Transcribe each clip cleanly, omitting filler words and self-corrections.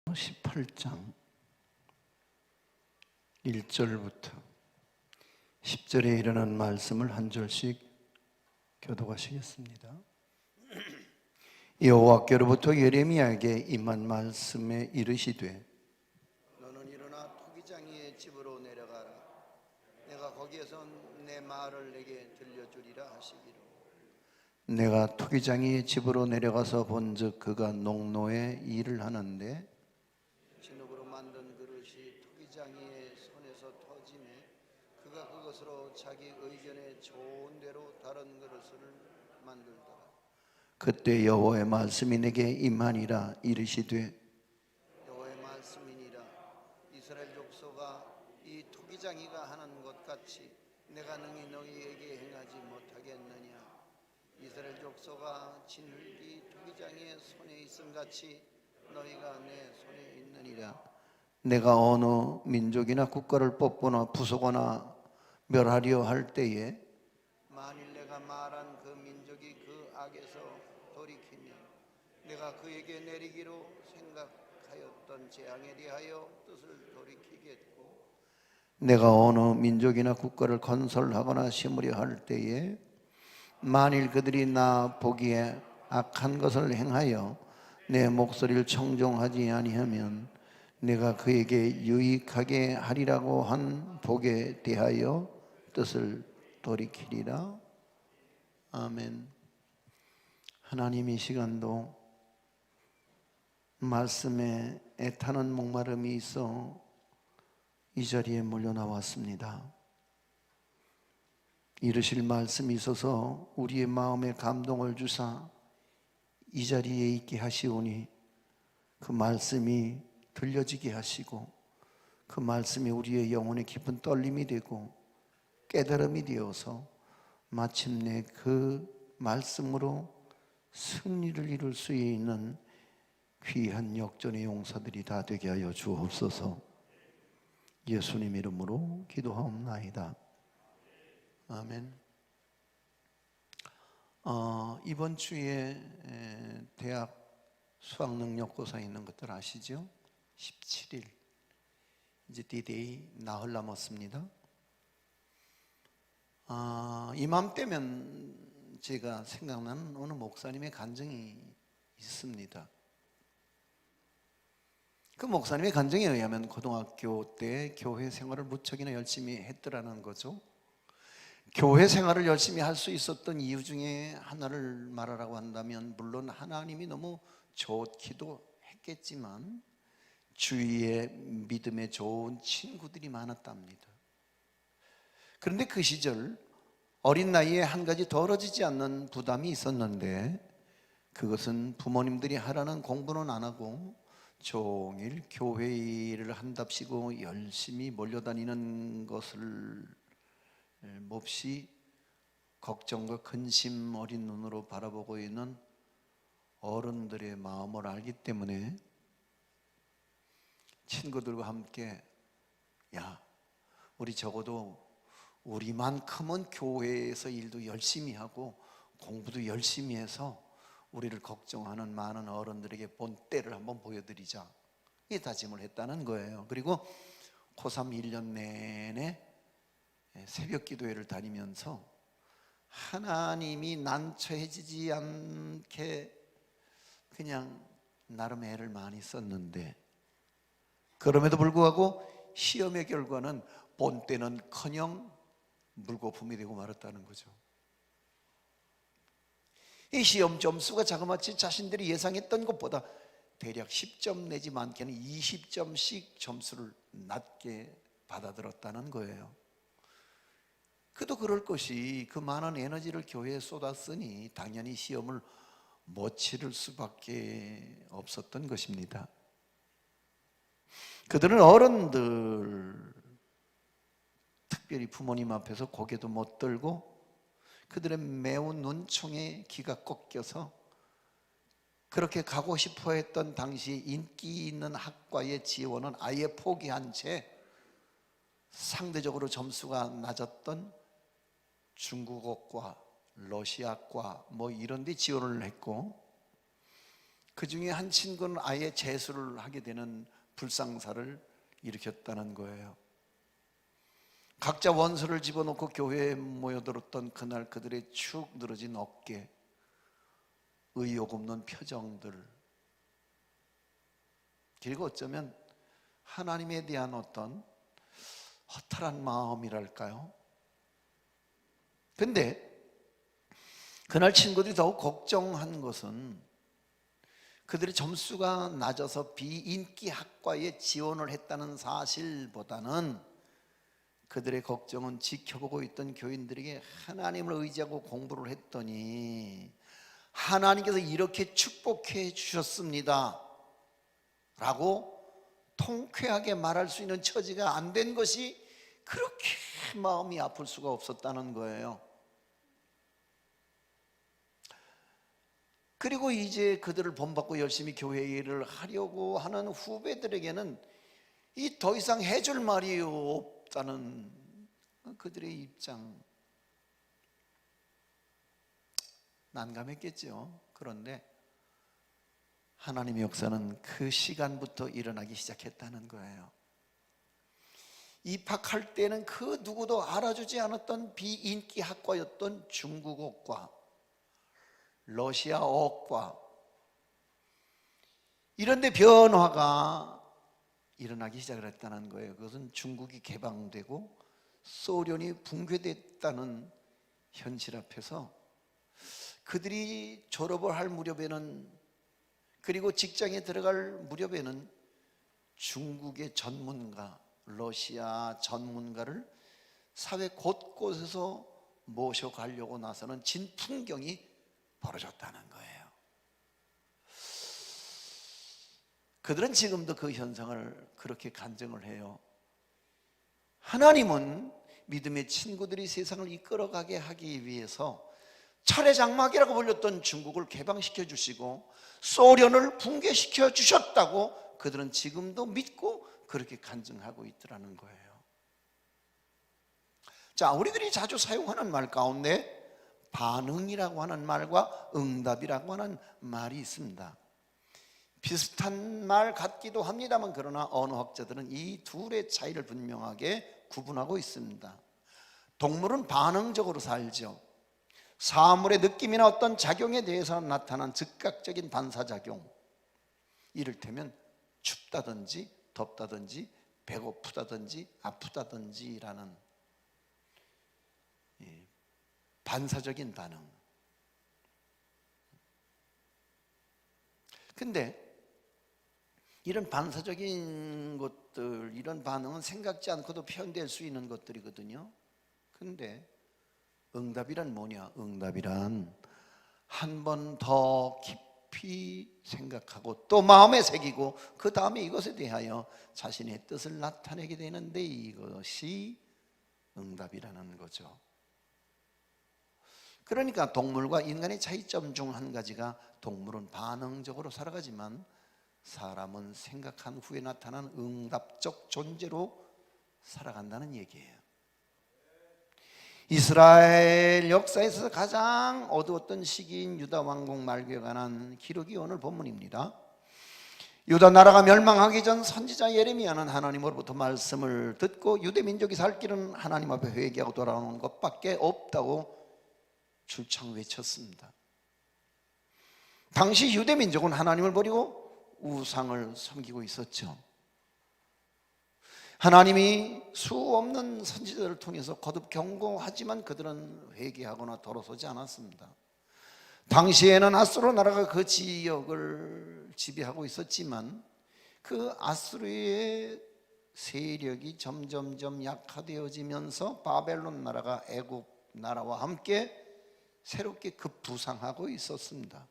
18장 1절부터 10절에 일어난 말씀을 한 절씩 교독하시겠습니다. 여호와께로부터 예레미야에게 임한 말씀에 이르시되 너는 일어나 토기장이의 집으로 내려가라. 내가 거기에서 내 말을 내게 들려주리라 하시기로. 내가 토기장이의 집으로 내려가서 본즉 그가 농노에 일을 하는데 진흙으로 만든 그릇이 토기장이의 손에서 터지매 그가 그것으로 자기 의견에 좋은 대로 다른 그릇을 만들더라. 그때 여호와의 말씀이 내게 임하니라. 이르시되 여호와의 말씀이니라. 이스라엘 족속아, 이 토기장이가 하는 것 같이 내가 능히 너희에게 행하지 못하겠느냐. 이스라엘 족속아, 진흙이 토기장이의 손에 있음 같이 너희가 내 손에 있느니라. 내가 어느 민족이나 국가를 뽑거나 부수거나 멸하려 할 때에 만일 내가 말한 그 민족이 그 악에서 돌이키면 내가 그에게 내리기로 생각하였던 재앙에 대하여 뜻을 돌이키겠고, 내가 어느 민족이나 국가를 건설하거나 심으려 할 때에 만일 그들이 나 보기에 악한 것을 행하여 내 목소리를 청종하지 아니하면 내가 그에게 유익하게 하리라고 한 복에 대하여 뜻을 돌이키리라. 아멘. 하나님, 이 시간도 말씀에 애타는 목마름이 있어 이 자리에 몰려 나왔습니다. 이르실 말씀이 있어서 우리의 마음에 감동을 주사 이 자리에 있게 하시오니 그 말씀이 들려지게 하시고 그 말씀이 우리의 영혼에 깊은 떨림이 되고 깨달음이 되어서 마침내 그 말씀으로 승리를 이룰 수 있는 귀한 역전의 용사들이 다 되게 하여 주옵소서. 예수님 이름으로 기도하옵나이다. 아멘. 이번 주에 대학 수학능력고사 있는 것들 아시죠? 17일 이제 D-Day 나흘 남았습니다. 이맘때면 제가 생각나는 어느 목사님의 간증이 있습니다. 그 목사님의 간증에 의하면 고등학교 때 교회 생활을 무척이나 열심히 했더라는 거죠. 교회 생활을 열심히 할 수 있었던 이유 중에 하나를 말하라고 한다면 물론 하나님이 너무 좋기도 했겠지만 주위에 믿음에 좋은 친구들이 많았답니다. 그런데 그 시절 어린 나이에 한 가지 덜어지지 않는 부담이 있었는데 그것은 부모님들이 하라는 공부는 안 하고 종일 교회 일을 한답시고 열심히 몰려다니는 것을 몹시 걱정과 근심 어린 눈으로 바라보고 있는 어른들의 마음을 알기 때문에 친구들과 함께 야, 우리 적어도 우리만큼은 교회에서 일도 열심히 하고 공부도 열심히 해서 우리를 걱정하는 많은 어른들에게 본때를 한번 보여드리자, 이 다짐을 했다는 거예요. 그리고 고3 1년 내내 새벽 기도회를 다니면서 하나님이 난처해지지 않게 그냥 나름 애를 많이 썼는데 그럼에도 불구하고 시험의 결과는 본때는커녕 물거품이 되고 말았다는 거죠. 이 시험 점수가 자그마치 자신들이 예상했던 것보다 대략 10점 내지 많게는 20점씩 점수를 낮게 받아들었다는 거예요. 그도 그럴 것이 그 많은 에너지를 교회에 쏟았으니 당연히 시험을 못 치를 수밖에 없었던 것입니다. 그들은 어른들, 특별히 부모님 앞에서 고개도 못 들고 그들의 매운 눈총에 귀가 꺾여서 그렇게 가고 싶어 했던 당시 인기 있는 학과의 지원은 아예 포기한 채 상대적으로 점수가 낮았던 중국어과, 러시아과 뭐 이런 데 지원을 했고 그 중에 한 친구는 아예 재수를 하게 되는 불상사를 일으켰다는 거예요. 각자 원수를 집어넣고 교회에 모여들었던 그날 그들의 축 늘어진 어깨, 의욕 없는 표정들, 그리고 어쩌면 하나님에 대한 어떤 허탈한 마음이랄까요? 근데 그날 친구들이 더욱 걱정한 것은 그들의 점수가 낮아서 비인기 학과에 지원을 했다는 사실보다는 그들의 걱정은 지켜보고 있던 교인들에게 하나님을 의지하고 공부를 했더니 하나님께서 이렇게 축복해 주셨습니다 라고 통쾌하게 말할 수 있는 처지가 안 된 것이 그렇게 마음이 아플 수가 없었다는 거예요. 그리고 이제 그들을 본받고 열심히 교회 일을 하려고 하는 후배들에게는 이 더 이상 해줄 말이 없다는 그들의 입장, 난감했겠죠. 그런데 하나님의 역사는 그 시간부터 일어나기 시작했다는 거예요. 입학할 때는 그 누구도 알아주지 않았던 비인기 학과였던 중국어과, 러시아어과, 이런 데 변화가 일어나기 시작을 했다는 거예요. 그것은 중국이 개방되고 소련이 붕괴됐다는 현실 앞에서 그들이 졸업을 할 무렵에는, 그리고 직장에 들어갈 무렵에는 중국의 전문가, 러시아 전문가를 사회 곳곳에서 모셔가려고 나서는 진풍경이 벌어졌다는 거예요. 그들은 지금도 그 현상을 그렇게 간증을 해요. 하나님은 믿음의 친구들이 세상을 이끌어가게 하기 위해서 철의 장막이라고 불렸던 중국을 개방시켜 주시고 소련을 붕괴시켜 주셨다고 그들은 지금도 믿고 그렇게 간증하고 있더라는 거예요. 자, 우리들이 자주 사용하는 말 가운데 반응이라고 하는 말과 응답이라고 하는 말이 있습니다. 비슷한 말 같기도 합니다만 그러나 언어학자들은 이 둘의 차이를 분명하게 구분하고 있습니다. 동물은 반응적으로 살죠. 사물의 느낌이나 어떤 작용에 대해서 나타난 즉각적인 반사작용, 이를테면 춥다든지 덥다든지 배고프다든지 아프다든지라는 반사적인 반응. 근데 이런 반사적인 것들, 이런 반응은 생각지 않고도 표현될 수 있는 것들이거든요. 근데 응답이란 뭐냐? 응답이란 한 번 더 깊이 생각하고 또 마음에 새기고 그 다음에 이것에 대하여 자신의 뜻을 나타내게 되는데 이것이 응답이라는 거죠. 그러니까 동물과 인간의 차이점 중 한 가지가 동물은 반응적으로 살아가지만 사람은 생각한 후에 나타난 응답적 존재로 살아간다는 얘기예요. 이스라엘 역사에서 가장 어두웠던 시기인 유다 왕국 말기에 관한 기록이 오늘 본문입니다. 유다 나라가 멸망하기 전 선지자 예레미야는 하나님으로부터 말씀을 듣고 유대 민족이 살 길은 하나님 앞에 회개하고 돌아오는 것밖에 없다고 줄창 외쳤습니다. 당시 유대 민족은 하나님을 버리고 우상을 섬기고 있었죠. 하나님이 수 없는 선지자들을 통해서 거듭 경고하지만 그들은 회개하거나 돌아서지 않았습니다. 당시에는 아수르 나라가 그 지역을 지배하고 있었지만 그 아수르의 세력이 점점점 약화되어지면서 바벨론 나라가 애굽 나라와 함께 새롭게 급부상하고 있었습니다.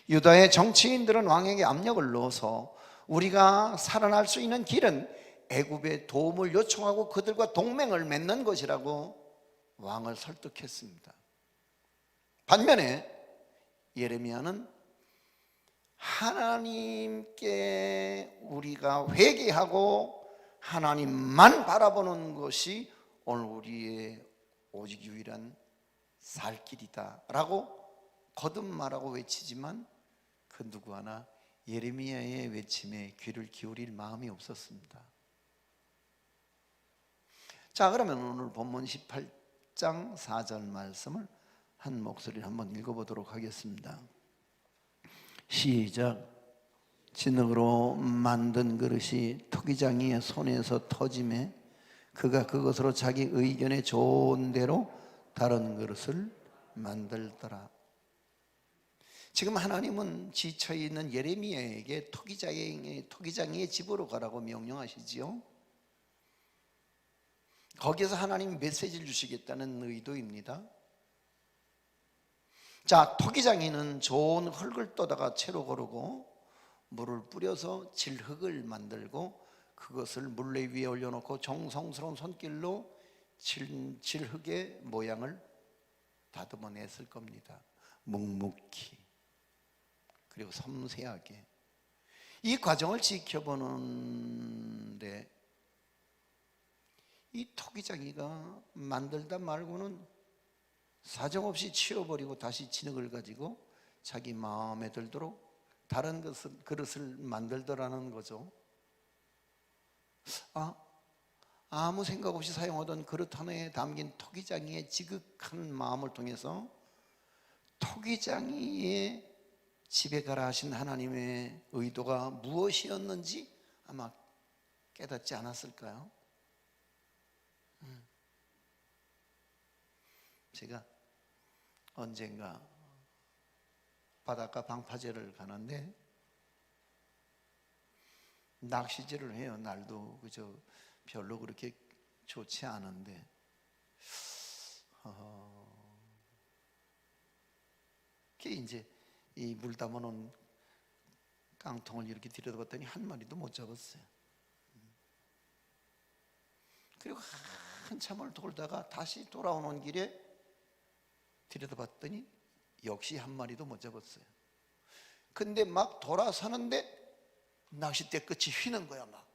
유다의 정치인들은 왕에게 압력을 넣어서 우리가 살아날 수 있는 길은 애굽의 도움을 요청하고 그들과 동맹을 맺는 것이라고 왕을 설득했습니다. 반면에 예레미야는 하나님께 우리가 회개하고 하나님만 바라보는 것이 오늘 우리의 오직 유일한 살 길이다 라고 거듭 말하고 외치지만 그 누구 하나 예레미야의 외침에 귀를 기울일 마음이 없었습니다. 자, 그러면 오늘 본문 18장 4절 말씀을 한 목소리로 한번 읽어보도록 하겠습니다. 시작. 진흙으로 만든 그릇이 토기장이의 손에서 터짐에 그가 그것으로 자기 의견에 좋은 대로 다른 그릇을 만들더라. 지금 하나님은 지쳐있는 예레미야에게 토기장이의 집으로 가라고 명령하시지요. 거기에서 하나님이 메시지를 주시겠다는 의도입니다. 자, 토기장이는 좋은 흙을 떠다가 채로 고르고 물을 뿌려서 질흙을 만들고 그것을 물레 위에 올려놓고 정성스러운 손길로 질흙의 모양을 다듬어냈을 겁니다. 묵묵히 그리고 섬세하게 이 과정을 지켜보는데 이 토기장이가 만들다 말고는 사정없이 치워버리고 다시 진흙을 가지고 자기 마음에 들도록 다른 그릇을 만들더라는 거죠. 아무 생각 없이 사용하던 그릇 하나에 담긴 토기장이의 지극한 마음을 통해서 토기장이의 집에 가라 하신 하나님의 의도가 무엇이었는지 아마 깨닫지 않았을까요? 제가 언젠가 바닷가 방파제를 가는데 낚시질을 해요. 날도 그저 별로 그렇게 좋지 않은데 이제 이 물 담아놓은 깡통을 이렇게 들여다봤더니 한 마리도 못 잡았어요. 그리고 한참을 돌다가 다시 돌아오는 길에 들여다봤더니 역시 한 마리도 못 잡았어요. 근데 막 돌아서는데 낚싯대 끝이 휘는 거야. 막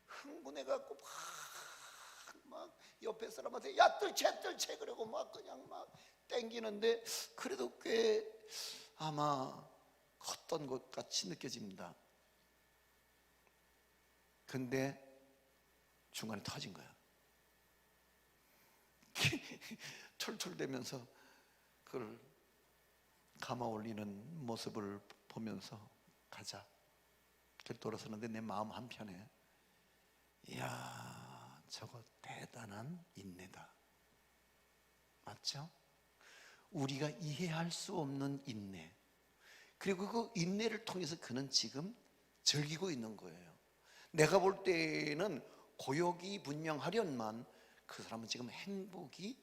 흥분해갖고 막 옆에 사람한테 야 뜰채 그러고 막 그냥 막 땡기는데 그래도 꽤 아마 컸던 것 같이 느껴집니다. 근데 중간에 터진 거야. 툴툴대면서 그걸 감아 올리는 모습을 보면서 가자. 그렇게 돌아서는데 내 마음 한편에 이야 저거 대단한 인내다. 맞죠? 우리가 이해할 수 없는 인내. 그리고 그 인내를 통해서 그는 지금 즐기고 있는 거예요. 내가 볼 때는 고역이 분명하련만 그 사람은 지금 행복이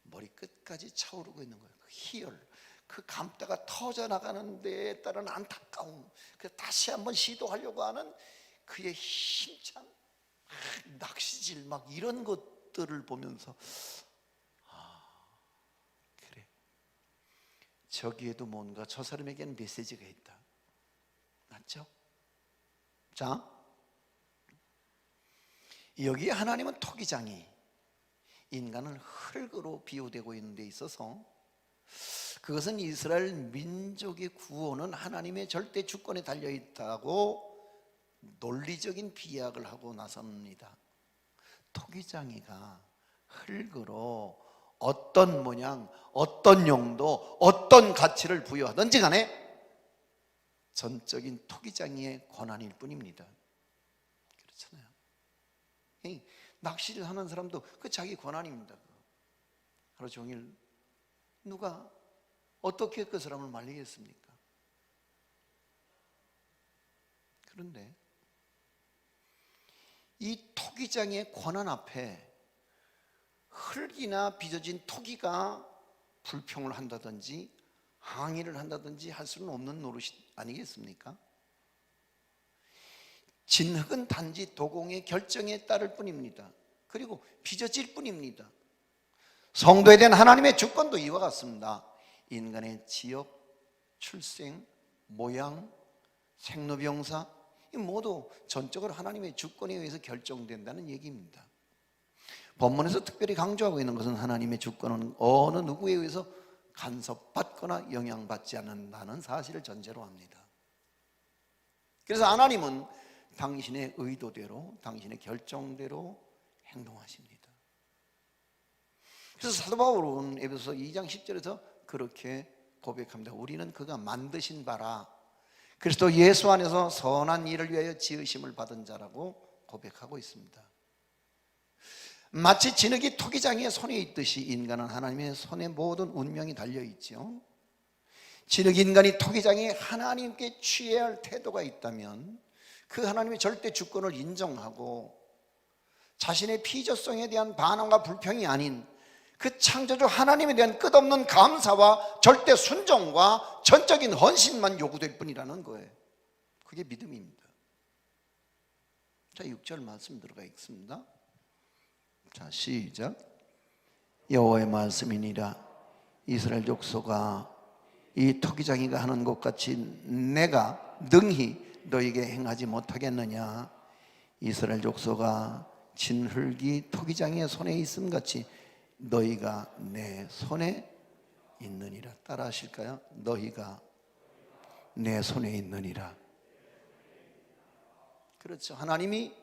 머리끝까지 차오르고 있는 거예요. 그 희열, 그 감다가 터져나가는 데에 따른 안타까움, 다시 한번 시도하려고 하는 그의 힘찬 낚시질 막 이런 것들을 보면서 그래, 저기에도 뭔가 저 사람에게는 메시지가 있다. 맞죠? 자, 여기 하나님은 토기장이 인간을 흙으로 비유되고 있는 데 있어서 그것은 이스라엘 민족의 구원은 하나님의 절대 주권에 달려있다고 논리적인 비약을 하고 나섭니다. 토기장이가 흙으로 어떤 모양, 어떤 용도, 어떤 가치를 부여하든지 간에 전적인 토기장이의 권한일 뿐입니다. 그렇잖아요. 낚시를 하는 사람도 그 자기 권한입니다. 하루 종일 누가 어떻게 그 사람을 말리겠습니까? 그런데 이 토기장의 권한 앞에 흙이나 빚어진 토기가 불평을 한다든지 항의를 한다든지 할 수는 없는 노릇이 아니겠습니까? 진흙은 단지 도공의 결정에 따를 뿐입니다. 그리고 빚어질 뿐입니다. 성도에 대한 하나님의 주권도 이와 같습니다. 인간의 지역, 출생, 모양, 생로병사 이 모두 전적으로 하나님의 주권에 의해서 결정된다는 얘기입니다. 본문에서 특별히 강조하고 있는 것은 하나님의 주권은 어느 누구에 의해서 간섭받거나 영향받지 않는다는 사실을 전제로 합니다. 그래서 하나님은 당신의 의도대로, 당신의 결정대로 행동하십니다. 그래서 사도 바울은 에베소서 2장 10절에서 그렇게 고백합니다. 우리는 그가 만드신 바라 그리스도 예수 안에서 선한 일을 위하여 지으심을 받은 자라고 고백하고 있습니다. 마치 진흙이 토기장이의 손에 있듯이 인간은 하나님의 손에 모든 운명이 달려있죠. 진흙 인간이 토기장에 하나님께 취해야 할 태도가 있다면 그 하나님의 절대 주권을 인정하고 자신의 피조성에 대한 반항과 불평이 아닌 그 창조주 하나님에 대한 끝없는 감사와 절대 순종과 전적인 헌신만 요구될 뿐이라는 거예요. 그게 믿음입니다. 자, 6절 말씀 들어가 있습니다. 자, 시작. 여호와의 말씀이니라 이스라엘 족속아 이 토기장이가 하는 것 같이 내가 능히 너에게 행하지 못하겠느냐. 이스라엘 족속아 진흙이 토기장이의 손에 있음 같이 너희가 내 손에 있느니라. 따라 하실까요? 너희가 내 손에 있느니라. 그렇죠. 하나님이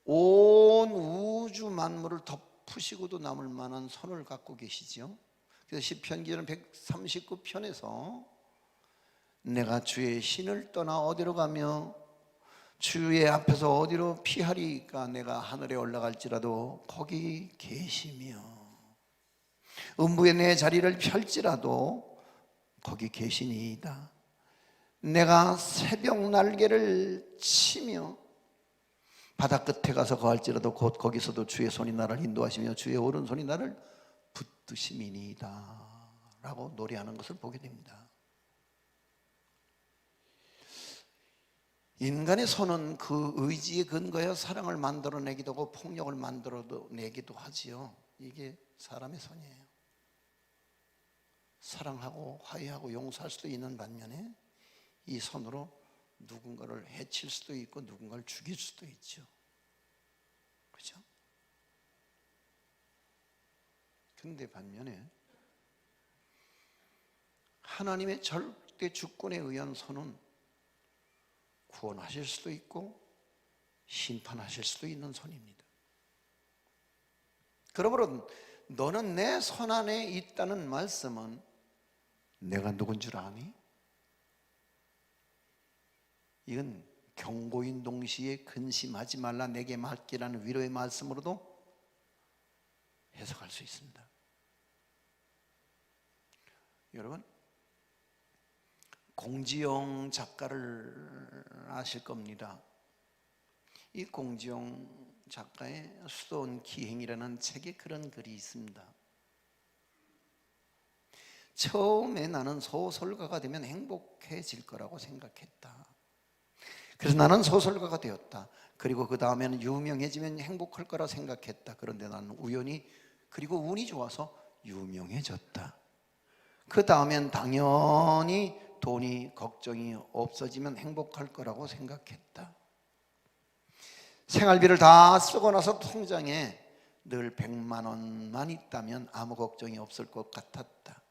온 우주 만물을 덮으시고도 남을 만한 손을 갖고 계시죠. 그래서 시편 기전 139편에서 내가 주의 신을 떠나 어디로 가며 주의 앞에서 어디로 피하리까. 내가 하늘에 올라갈지라도 거기 계시며 음부에 내 자리를 펼지라도 거기 계시니이다. 내가 새벽 날개를 치며 바다 끝에 가서 거할지라도 곧 거기서도 주의 손이 나를 인도하시며 주의 오른손이 나를 붙드심이니이다 라고 노래하는 것을 보게 됩니다. 인간의 손은 그 의지에 근거하여 사랑을 만들어내기도 하고 폭력을 만들어내기도 하지요. 이게 사람의 손이에요. 사랑하고 화해하고 용서할 수도 있는 반면에 이 손으로 누군가를 해칠 수도 있고 누군가를 죽일 수도 있죠. 그렇죠? 근데 반면에 하나님의 절대 주권에 의한 손은 구원하실 수도 있고 심판하실 수도 있는 손입니다. 그러므로 너는 내 손 안에 있다는 말씀은 내가 누군 줄 아니? 이건 경고인 동시에 근심하지 말라 내게 맡기라는 위로의 말씀으로도 해석할 수 있습니다. 여러분, 공지영 작가를 아실 겁니다. 이 공지영 작가의 수도원 기행이라는 책에 그런 글이 있습니다. 처음에 나는 소설가가 되면 행복해질 거라고 생각했다. 그래서 나는 소설가가 되었다. 그리고 그 다음에는 유명해지면 행복할 거라 생각했다. 그런데 나는 우연히 그리고 운이 좋아서 유명해졌다. 그 다음엔 당연히 돈이 걱정이 없어지면 행복할 거라고 생각했다. 생활비를 다 쓰고 나서 통장에 늘 100만 원만 있다면 아무 걱정이 없을 것 같았다.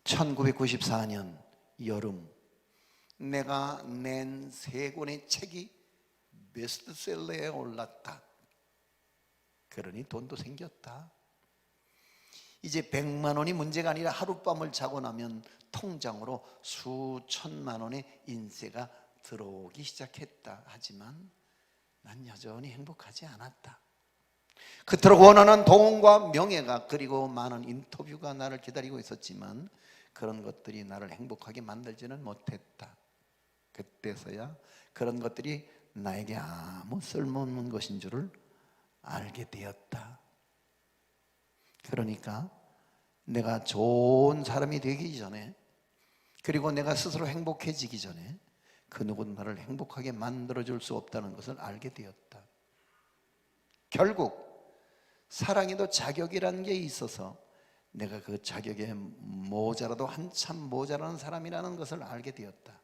1994년 여름 내가 낸 3권의 책이 베스트셀러에 올랐다. 그러니 돈도 생겼다. 이제 100만 원이 문제가 아니라 하룻밤을 자고 나면 통장으로 수천만 원의 인세가 들어오기 시작했다. 하지만 난 여전히 행복하지 않았다. 그토록 원하는 돈과 명예가 그리고 많은 인터뷰가 나를 기다리고 있었지만 그런 것들이 나를 행복하게 만들지는 못했다. 그때서야 그런 것들이 나에게 아무 쓸모없는 것인 줄을 알게 되었다. 그러니까 내가 좋은 사람이 되기 전에 그리고 내가 스스로 행복해지기 전에 그 누구도 나를 행복하게 만들어줄 수 없다는 것을 알게 되었다. 결국 사랑에도 자격이라는 게 있어서 내가 그 자격에 모자라도 한참 모자라는 사람이라는 것을 알게 되었다.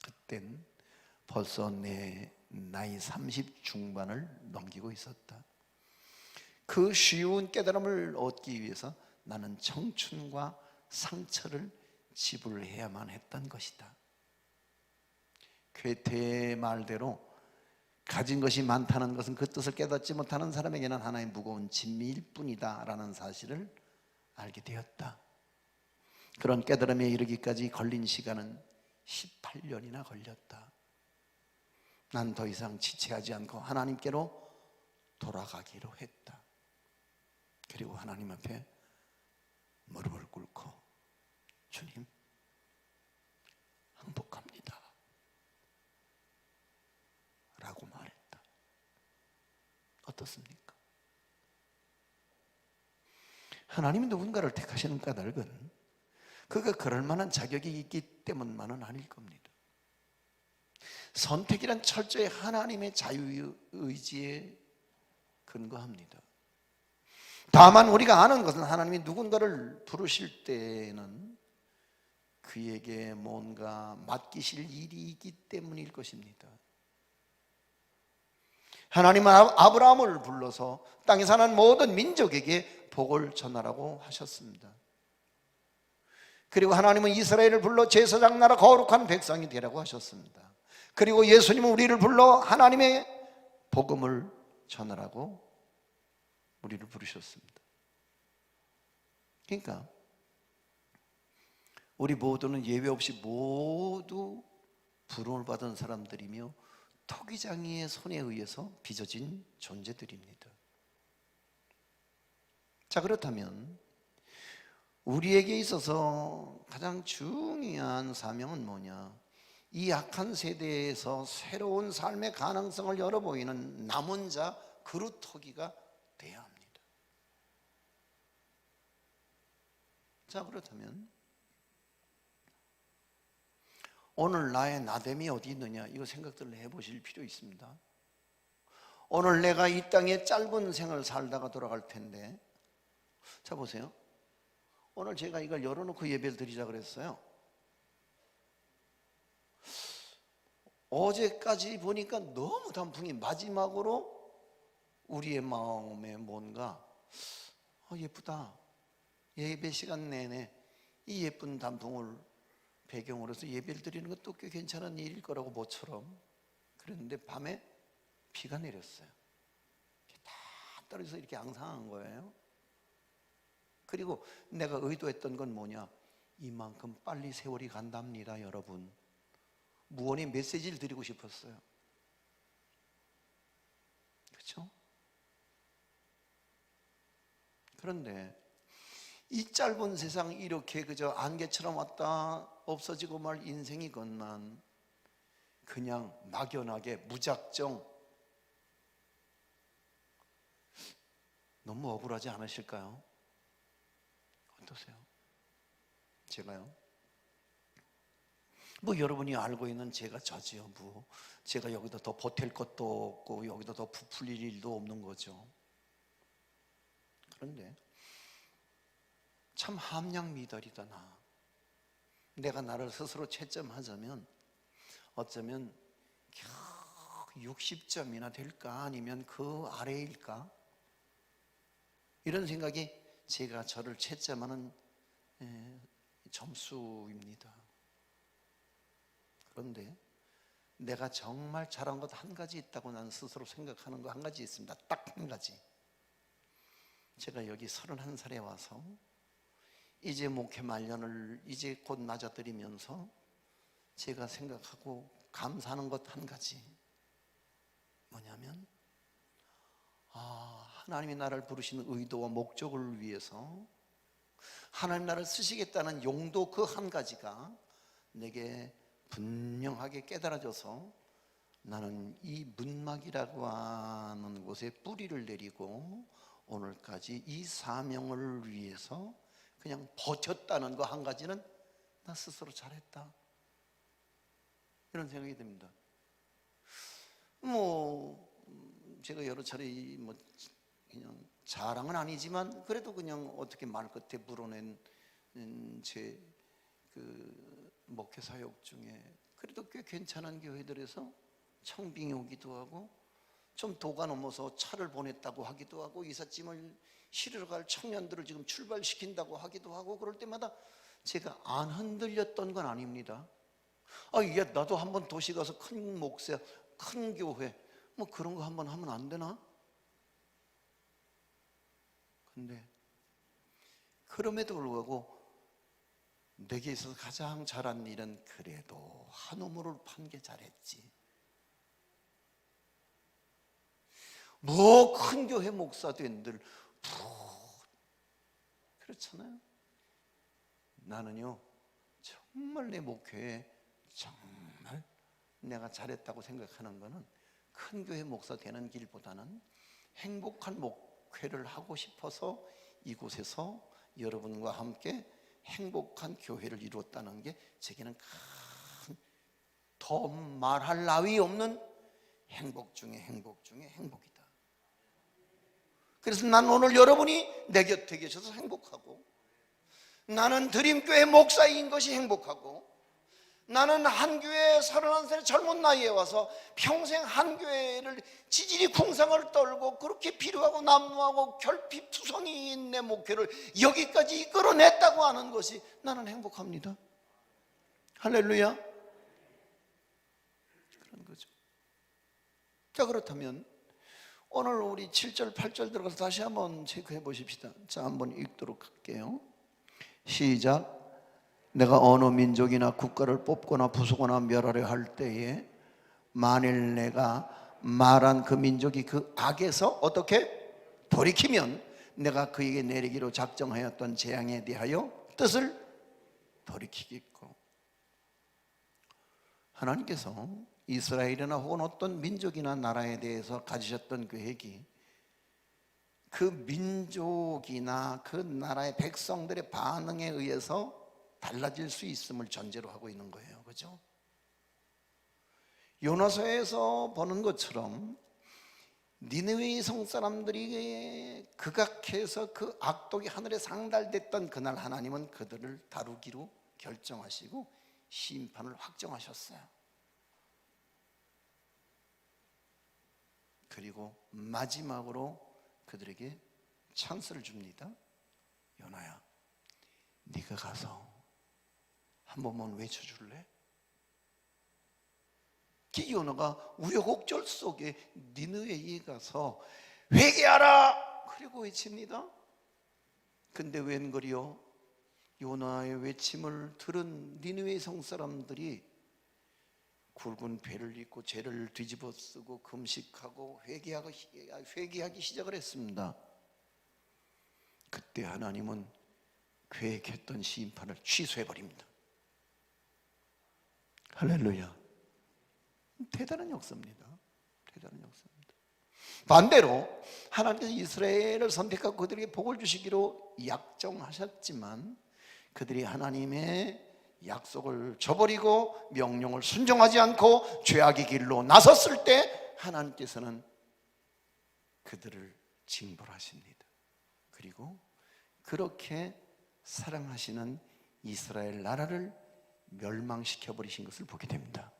그땐 벌써 내 나이 30 중반을 넘기고 있었다. 그 쉬운 깨달음을 얻기 위해서 나는 청춘과 상처를 지불해야만 했던 것이다. 괴테의 말대로 가진 것이 많다는 것은 그 뜻을 깨닫지 못하는 사람에게는 하나의 무거운 진미일 뿐이다 라는 사실을 알게 되었다. 그런 깨달음에 이르기까지 걸린 시간은 18년이나 걸렸다. 난 더 이상 지체하지 않고 하나님께로 돌아가기로 했다. 그리고 하나님 앞에 무릎을 꿇고 주님, 행복합니다 라고 말했다. 어떻습니까? 하나님이 누군가를 택하시는 까닭은 그가 그럴 만한 자격이 있기 때문만은 아닐 겁니다. 선택이란 철저히 하나님의 자유의지에 근거합니다. 다만 우리가 아는 것은 하나님이 누군가를 부르실 때에는 그에게 뭔가 맡기실 일이 있기 때문일 것입니다. 하나님은 아브라함을 불러서 땅에 사는 모든 민족에게 복을 전하라고 하셨습니다. 그리고 하나님은 이스라엘을 불러 제사장 나라 거룩한 백성이 되라고 하셨습니다. 그리고 예수님은 우리를 불러 하나님의 복음을 전하라고 우리를 부르셨습니다. 그러니까 우리 모두는 예외 없이 모두 부름을 받은 사람들이며 토기장이의 손에 의해서 빚어진 존재들입니다. 자, 그렇다면 우리에게 있어서 가장 중요한 사명은 뭐냐? 이 악한 세대에서 새로운 삶의 가능성을 열어 보이는 남은 자 그루터기가 돼야 합니다. 자, 그렇다면 오늘 나의 나됨이 어디 있느냐, 이거 생각들을 해보실 필요 있습니다. 오늘 내가 이 땅에 짧은 생을 살다가 돌아갈 텐데, 자 보세요. 오늘 제가 이걸 열어놓고 예배를 드리자 그랬어요. 어제까지 보니까 너무 단풍이 마지막으로 우리의 마음에 뭔가 예쁘다, 예배 시간 내내 이 예쁜 단풍을 배경으로 해서 예배를 드리는 것도 꽤 괜찮은 일일 거라고 모처럼 그랬는데 밤에 비가 내렸어요. 다 떨어져서 이렇게 앙상한 거예요. 그리고 내가 의도했던 건 뭐냐, 이만큼 빨리 세월이 간답니다 여러분. 무언의 메시지를 드리고 싶었어요. 그렇죠? 그런데 이 짧은 세상 이렇게 그저 안개처럼 왔다 없어지고 말 인생이건만 그냥 막연하게 무작정 너무 억울하지 않으실까요? 어떠세요? 제가요? 뭐 여러분이 알고 있는 제가 저지요. 뭐 제가 여기다 더 보탤 것도 없고 여기다 더 부풀릴 일도 없는 거죠. 그런데 참 함량미달이다 나. 내가 나를 스스로 채점하자면 어쩌면 겨우 60점이나 될까, 아니면 그 아래일까, 이런 생각이 제가 저를 채점하는 점수입니다. 그런데 내가 정말 잘한 것 한 가지 있다고 나는 스스로 생각하는 거 한 가지 있습니다. 딱 한 가지. 제가 여기 31살에 와서 이제 목회 말년을 이제 곧 맞아들이면서 제가 생각하고 감사하는 것 한 가지, 뭐냐면 하나님이 나를 부르시는 의도와 목적을 위해서 하나님 나를 쓰시겠다는 용도 그 한 가지가 내게 분명하게 깨달아져서 나는 이 문막이라고 하는 곳에 뿌리를 내리고 오늘까지 이 사명을 위해서 그냥 버텼다는 거 한 가지는 나 스스로 잘했다, 이런 생각이 듭니다. 뭐 제가 여러 차례 뭐 그냥 자랑은 아니지만 그래도 그냥 어떻게 말 끝에 물어낸 제 그 목회 사역 중에 그래도 꽤 괜찮은 교회들에서 청빙이 오기도 하고 좀 도가 넘어서 차를 보냈다고 하기도 하고 이삿짐을 실으러 갈 청년들을 지금 출발시킨다고 하기도 하고 그럴 때마다 제가 안 흔들렸던 건 아닙니다. 야, 나도 한번 도시 가서 큰 목사, 큰 교회 뭐 그런 거 한번 하면 안 되나? 근데 그럼에도 불구하고 내게 있어서 가장 잘한 일은 그래도 한 우물을 판 게 잘했지. 뭐 큰 교회 목사 된들 그렇잖아요. 나는요 정말 내 목회에 정말 내가 잘했다고 생각하는 거는 큰 교회 목사 되는 길보다는 행복한 목회를 하고 싶어서 이곳에서 여러분과 함께 행복한 교회를 이루었다는 게 제게는 큰, 더 말할 나위 없는 행복 중에 행복 중에 행복이다. 그래서 난 오늘 여러분이 내 곁에 계셔서 행복하고, 나는 드림교회 목사인 것이 행복하고, 나는 한 교회에 31살의 젊은 나이에 와서 평생 한 교회를 지질이 궁상을 떨고 그렇게 비루하고 남루하고 결핍투성이인 내 목회를 여기까지 이끌어냈다고 하는 것이 나는 행복합니다. 할렐루야. 그런 거죠. 자, 그렇다면 오늘 우리 7절 8절 들어가서 다시 한번 체크해 보십시다. 자, 한번 읽도록 할게요. 시작. 내가 어느 민족이나 국가를 뽑거나 부수거나 멸하려 할 때에 만일 내가 말한 그 민족이 그 악에서 어떻게 돌이키면 내가 그에게 내리기로 작정하였던 재앙에 대하여 뜻을 돌이키겠고. 하나님께서 이스라엘이나 혹은 어떤 민족이나 나라에 대해서 가지셨던 계획이 그 민족이나 그 나라의 백성들의 반응에 의해서 달라질 수 있음을 전제로 하고 있는 거예요. 그죠? 요나서에서 보는 것처럼 니느웨 성 사람들이 극악해서 그 악독이 하늘에 상달됐던 그날 하나님은 그들을 다루기로 결정하시고 심판을 확정하셨어요. 그리고 마지막으로 그들에게 찬스를 줍니다. 요나야, 네가 가서 한 번만 외쳐줄래? 요나가 우여곡절 속에 니느웨에 가서 회개하라! 그리고 외칩니다. 근데 웬걸이요, 요나의 외침을 들은 니느웨 성 사람들이 굵은 배를 입고 죄를 뒤집어 쓰고 금식하고 회개하기 시작을 했습니다. 그때 하나님은 계획했던 심판을 취소해버립니다. 할렐루야. 대단한 역사입니다. 대단한 역사입니다. 반대로 하나님께서 이스라엘을 선택하고 그들에게 복을 주시기로 약정하셨지만 그들이 하나님의 약속을 저버리고 명령을 순종하지 않고 죄악의 길로 나섰을 때 하나님께서는 그들을 징벌하십니다. 그리고 그렇게 사랑하시는 이스라엘 나라를 멸망시켜 버리신 것을 보게 됩니다.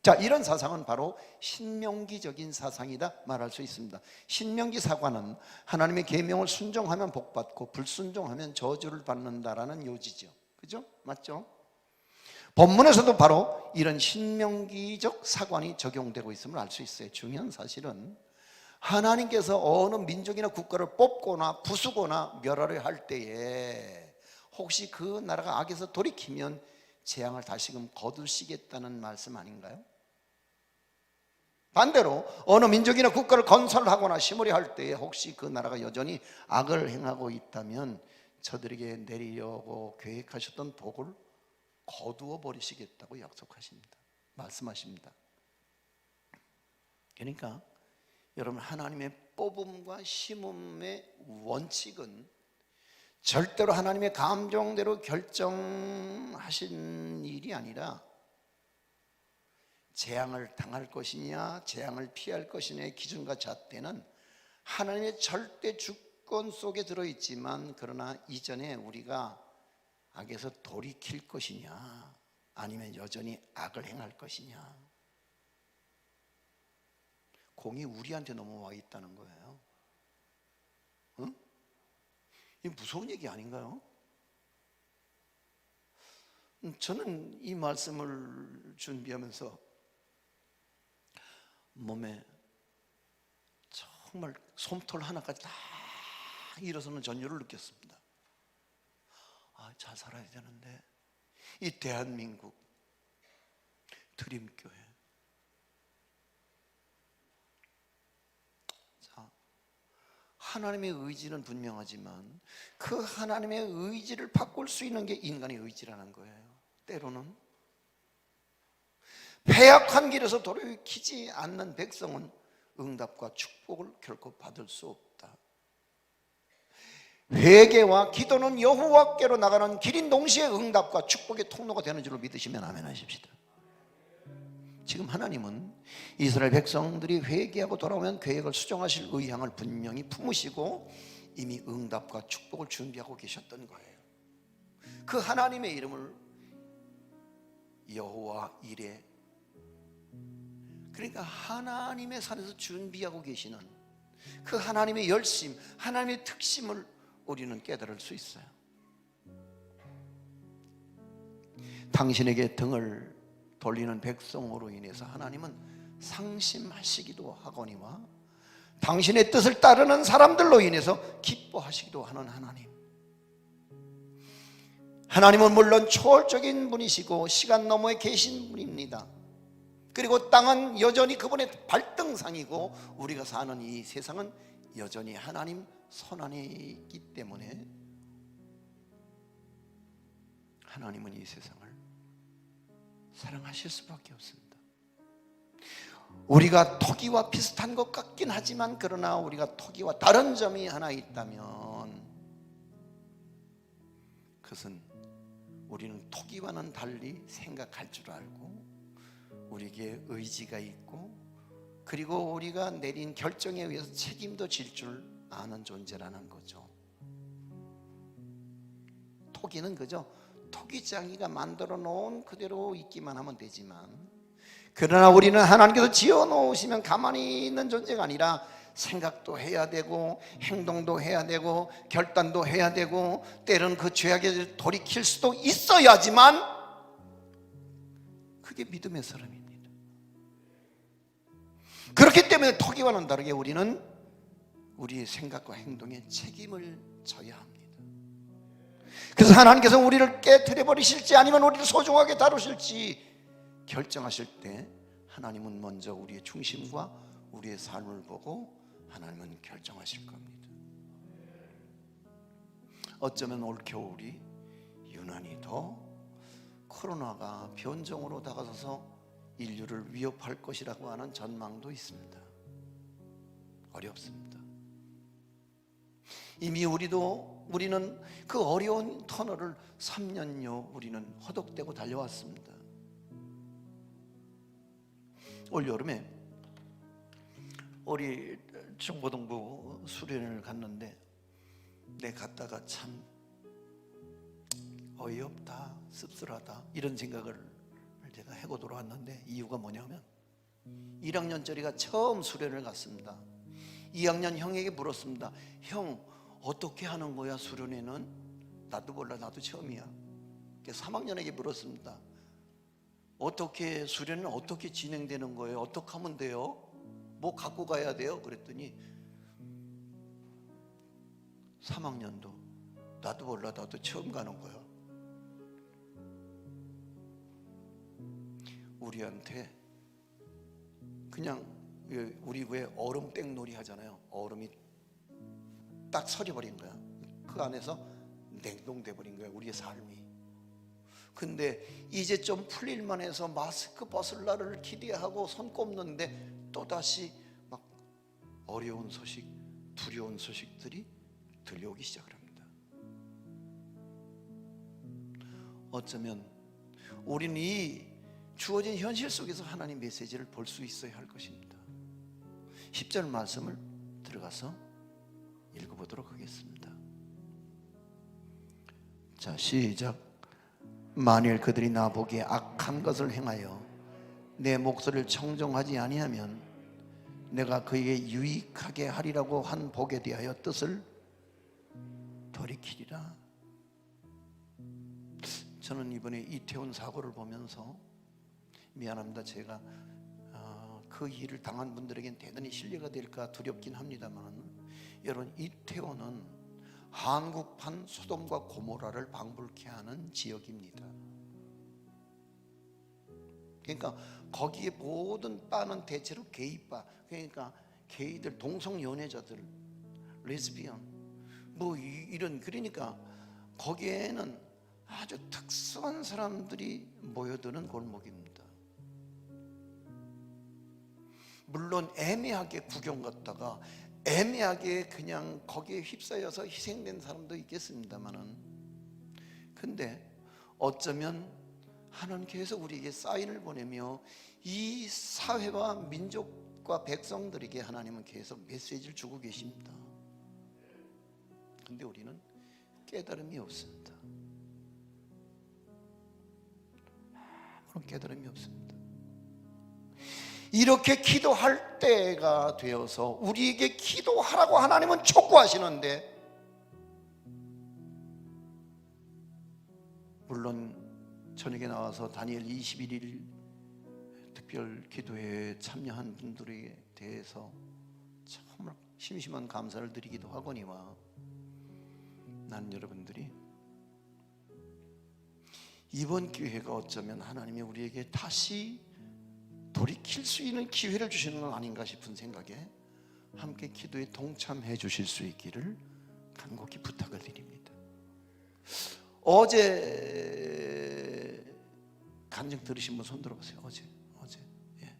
자, 이런 사상은 바로 신명기적인 사상이다 말할 수 있습니다. 신명기 사관은 하나님의 계명을 순종하면 복받고 불순종하면 저주를 받는다라는 요지죠. 그죠? 맞죠? 본문에서도 바로 이런 신명기적 사관이 적용되고 있음을 알 수 있어요. 중요한 사실은 하나님께서 어느 민족이나 국가를 뽑거나 부수거나 멸하려 할 때에 혹시 그 나라가 악에서 돌이키면 재앙을 다시금 거두시겠다는 말씀 아닌가요? 반대로 어느 민족이나 국가를 건설하거나 심으려 할 때에 혹시 그 나라가 여전히 악을 행하고 있다면 저들에게 내리려고 계획하셨던 복을 거두어 버리시겠다고 약속하십니다. 말씀하십니다. 그러니까 여러분, 하나님의 뽑음과 심음의 원칙은 절대로 하나님의 감정대로 결정하신 일이 아니라 재앙을 당할 것이냐 재앙을 피할 것이냐의 기준과 잣대는 하나님의 절대 주권 속에 들어있지만, 그러나 이전에 우리가 악에서 돌이킬 것이냐 아니면 여전히 악을 행할 것이냐, 공이 우리한테 넘어와 있다는 거예요. 응? 이 무서운 얘기 아닌가요? 저는 이 말씀을 준비하면서 몸에 정말 솜털 하나까지 다 일어서는 전율을 느꼈습니다. 잘 살아야 되는데 이 대한민국 드림교회, 자, 하나님의 의지는 분명하지만 그 하나님의 의지를 바꿀 수 있는 게 인간의 의지라는 거예요. 때로는 패약한 길에서 돌이키지 않는 백성은 응답과 축복을 결코 받을 수 없다. 회개와 기도는 여호와께로 나가는 길인 동시에 응답과 축복의 통로가 되는 줄을 믿으시면 아멘 하십시다. 지금 하나님은 이스라엘 백성들이 회개하고 돌아오면 계획을 수정하실 의향을 분명히 품으시고 이미 응답과 축복을 준비하고 계셨던 거예요. 그 하나님의 이름을 여호와 이레, 그러니까 하나님의 산에서 준비하고 계시는 그 하나님의 열심, 하나님의 특심을 우리는 깨달을 수 있어요. 당신에게 등을 돌리는 백성으로 인해서 하나님은 상심하시기도 하거니와 당신의 뜻을 따르는 사람들로 인해서 기뻐하시기도 하는 하나님. 하나님은 물론 초월적인 분이시고 시간 너머에 계신 분입니다. 그리고 땅은 여전히 그분의 발등상이고 우리가 사는 이 세상은 여전히 하나님 손안에 있기 때문에 하나님은 이 세상을 사랑하실 수밖에 없습니다. 우리가 토기와 비슷한 것 같긴 하지만 그러나 우리가 토기와 다른 점이 하나 있다면 그것은 우리는 토기와는 달리 생각할 줄 알고 우리에게 의지가 있고 그리고 우리가 내린 결정에 의해서 책임도 질 줄 아는 존재라는 거죠. 토기는 그저 토기장이가 만들어 놓은 그대로 있기만 하면 되지만 그러나 우리는 하나님께서 지어 놓으시면 가만히 있는 존재가 아니라 생각도 해야 되고 행동도 해야 되고 결단도 해야 되고 때로는 그 죄악에 돌이킬 수도 있어야지만 그게 믿음의 사람입니다. 그렇기 때문에 토기와는 다르게 우리는 우리의 생각과 행동에 책임을 져야 합니다. 그래서 하나님께서 우리를 깨트려 버리실지 아니면 우리를 소중하게 다루실지 결정하실 때 하나님은 먼저 우리의 중심과 우리의 삶을 보고 하나님은 결정하실 겁니다. 어쩌면 올 겨울이 유난히 더 코로나가 변종으로 다가서서 인류를 위협할 것이라고 하는 전망도 있습니다. 어렵습니다. 이미 우리는 그 어려운 터널을 3년여 우리는 허덕대고 달려왔습니다. 올 여름에 우리 중고등부 수련회를 갔는데 갔다가 참 어이없다, 씁쓸하다 이런 생각을 제가 하고 돌아왔는데 이유가 뭐냐면 1학년짜리가 처음 수련을 갔습니다. 2학년 형에게 물었습니다. 형 어떻게 하는 거야 수련회는? 나도 몰라, 나도 처음이야. 3학년에게 물었습니다. 어떻게 수련회는 어떻게 진행되는 거예요? 어떻게 하면 돼요? 뭐 갖고 가야 돼요? 그랬더니 3학년도 나도 몰라, 나도 처음 가는 거야. 우리한테 그냥 우리 왜 얼음땡 놀이 하잖아요. 얼음이 딱 서려버린 거야. 그 안에서 냉동돼 버린 거야, 우리의 삶이. 근데 이제 좀 풀릴만 해서 마스크 벗을 날을 기대하고 손 꼽는데 또다시 막 어려운 소식, 두려운 소식들이 들려오기 시작을 합니다. 어쩌면 우리는 이 주어진 현실 속에서 하나님 메시지를 볼 수 있어야 할 것입니다. 10절 말씀을 들어가서 읽어보도록 하겠습니다. 자, 시작. 만일 그들이 나보기에 악한 것을 행하여 내 목소리를 청종하지 아니하면 내가 그에게 유익하게 하리라고 한 복에 대하여 뜻을 돌이키리라. 저는 이번에 이태원 사고를 보면서 미안합니다. 제가 그 일을 당한 분들에겐 대단히 신뢰가 될까 두렵긴 합니다만, 여러분, 이태원은 한국판 소돔과 고모라를 방불케 하는 지역입니다. 그러니까 거기에 모든 바는 대체로 게이바, 그러니까 게이들, 동성 연애자들, 레즈비언, 이런, 그러니까 거기에는 아주 특수한 사람들이 모여드는 골목입니다. 물론 애매하게 구경 갔다가 애매하게 그냥 거기에 휩싸여서 희생된 사람도 있겠습니다만은, 근데 어쩌면 하나님께서 우리에게 사인을 보내며 이 사회와 민족과 백성들에게 하나님은 계속 메시지를 주고 계십니다. 근데 우리는 깨달음이 없습니다. 아무런 깨달음이 없습니다. 이렇게 기도할 때가 되어서 우리에게 기도하라고 하나님은 촉구하시는데, 물론 저녁에 나와서 다니엘 21일 특별 기도회에 참여한 분들에 대해서 정말 심심한 감사를 드리기도 하거니와, 난 여러분들이 이번 기회가 어쩌면 하나님이 우리에게 다시 돌이킬 수 있는 기회를 주시는 건 아닌가 싶은 생각에 함께 기도에 동참해 주실 수 있기를 간곡히 부탁을 드립니다. 어제 간증 들으신 분 손 들어보세요. 어제 예.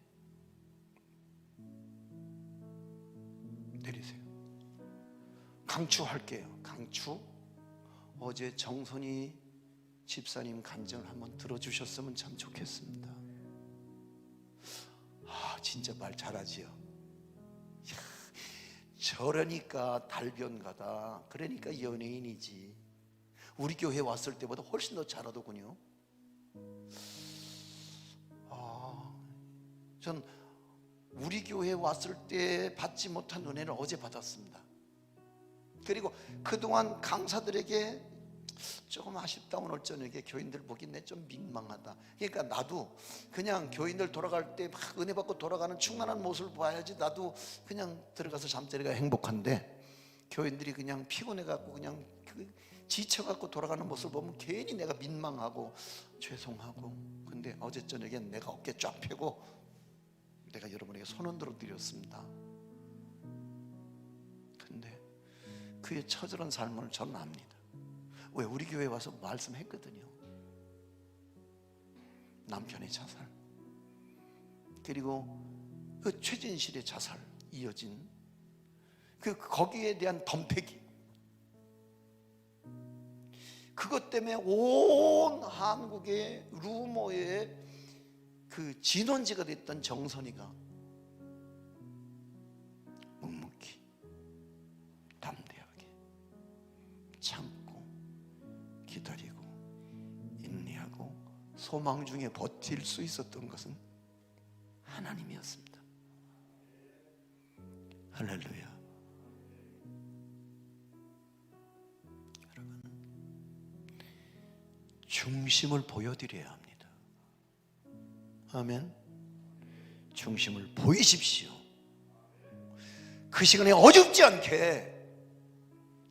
내리세요. 강추할게요. 강추. 어제 정선희 집사님 간증을 한번 들어주셨으면 참 좋겠습니다. 진짜 말 잘하지요. 저러니까 달변가다. 그러니까 연예인이지. 우리 교회 왔을 때보다 훨씬 더 잘하더군요. 전 우리 교회 왔을 때 받지 못한 은혜를 어제 받았습니다. 그리고 그동안 강사들에게 조금 아쉽다, 오늘 저녁에 교인들 보기 내 좀 민망하다. 그러니까 나도 그냥 교인들 돌아갈 때 막 은혜 받고 돌아가는 충만한 모습을 봐야지, 나도 그냥 들어가서 잠자리가 행복한데, 교인들이 그냥 피곤해갖고 그냥 지쳐갖고 돌아가는 모습을 보면 괜히 내가 민망하고 죄송하고. 근데 어제 저녁에 내가 어깨 쫙 펴고 내가 여러분에게 손 흔들어 드렸습니다. 근데 그의 처절한 삶을 저는 압니다. 왜? 우리 교회에 와서 말씀했거든요. 남편의 자살, 그리고 그 최진실의 자살 이어진 거기에 대한 덤태기, 그것 때문에 온 한국의 루머의 그 진원지가 됐던 정선이가 묵묵히 담대하게 참고 기다리고 인내하고 소망 중에 버틸 수 있었던 것은 하나님이었습니다. 할렐루야. 여러분, 중심을 보여드려야 합니다. 아멘. 중심을 보이십시오. 그 시간에 어줍지 않게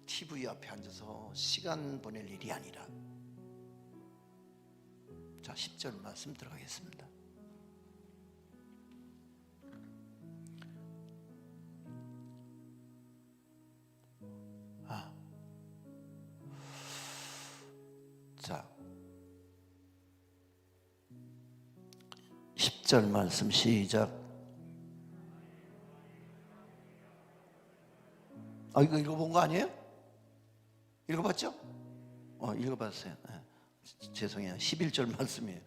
TV 앞에 앉아서 시간 보낼 일이 아니라. 자, 10절 말씀 들어가겠습니다. 자, 10절 말씀 시작. 이거 읽어본 거 아니에요? 읽어봤죠? 읽어봤어요. 죄송해요. 11절 말씀이에요.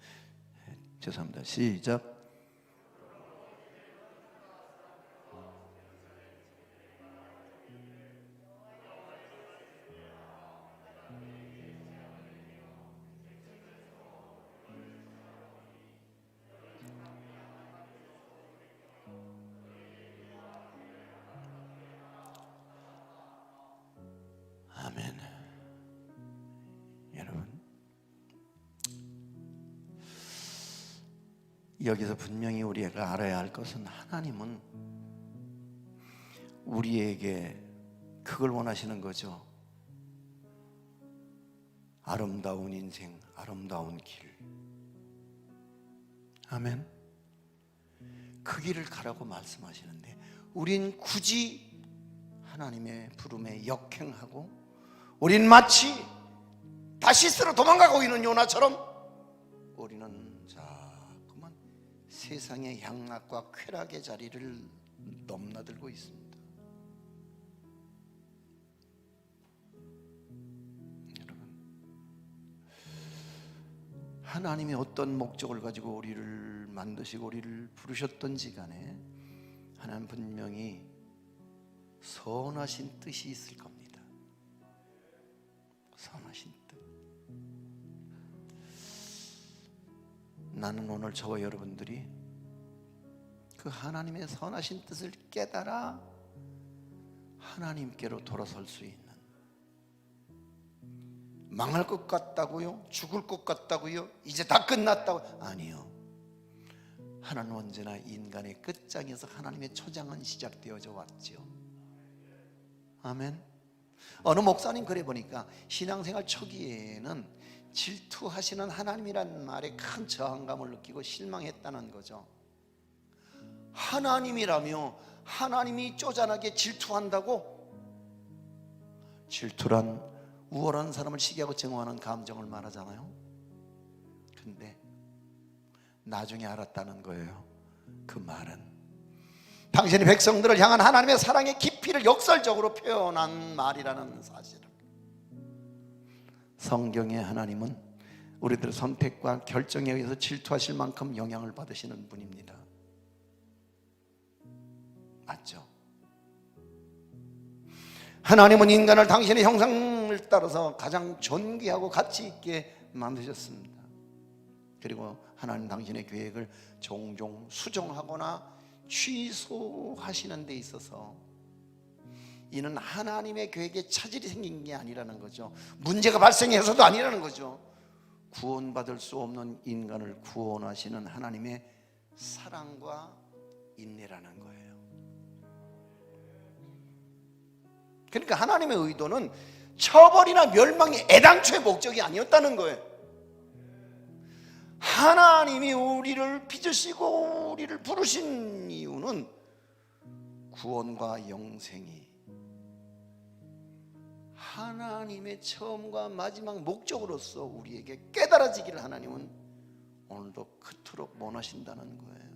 죄송합니다. 시작. 여기서 분명히 우리가 알아야 할 것은 하나님은 우리에게 그걸 원하시는 거죠. 아름다운 인생, 아름다운 길. 아멘. 그 길을 가라고 말씀하시는데 우린 굳이 하나님의 부름에 역행하고 우린 마치 다시스로 도망가고 있는 요나처럼 우리는 자꾸만 세상의 향락과 쾌락의 자리를 넘나들고 있습니다. 하나님이 어떤 목적을 가지고 우리를 만드시고 우리를 부르셨던지 간에 하나님 분명히 선하신 뜻이 있을 겁니다. 선하신 뜻. 나는 오늘 저와 여러분들이 그 하나님의 선하신 뜻을 깨달아 하나님께로 돌아설 수 있는, 망할 것 같다고요? 죽을 것 같다고요? 이제 다 끝났다고? 아니요. 하나님은 언제나 인간의 끝장에서 하나님의 초장은 시작되어져 왔죠. 아멘. 어느 목사님 글에 보니까 신앙생활 초기에는 질투하시는 하나님이란 말에 큰 저항감을 느끼고 실망했다는 거죠. 하나님이라며 하나님이 쪼잔하게 질투한다고? 질투란 우월한 사람을 시기하고 증오하는 감정을 말하잖아요. 근데 나중에 알았다는 거예요. 그 말은 당신이 백성들을 향한 하나님의 사랑의 깊이를 역설적으로 표현한 말이라는 사실을. 성경의 하나님은 우리들의 선택과 결정에 의해서 질투하실 만큼 영향을 받으시는 분입니다. 맞죠? 하나님은 인간을 당신의 형상을 따라서 가장 존귀하고 가치 있게 만드셨습니다. 그리고 하나님 당신의 계획을 종종 수정하거나 취소하시는 데 있어서 이는 하나님의 계획에 차질이 생긴 게 아니라는 거죠. 문제가 발생해서도 아니라는 거죠. 구원받을 수 없는 인간을 구원하시는 하나님의 사랑과 인내라는 거예요. 그러니까 하나님의 의도는 처벌이나 멸망이 애당초의 목적이 아니었다는 거예요. 하나님이 우리를 빚으시고 우리를 부르신 이유는 구원과 영생이 하나님의 처음과 마지막 목적으로서 우리에게 깨달아지기를 하나님은 오늘도 그토록 원하신다는 거예요.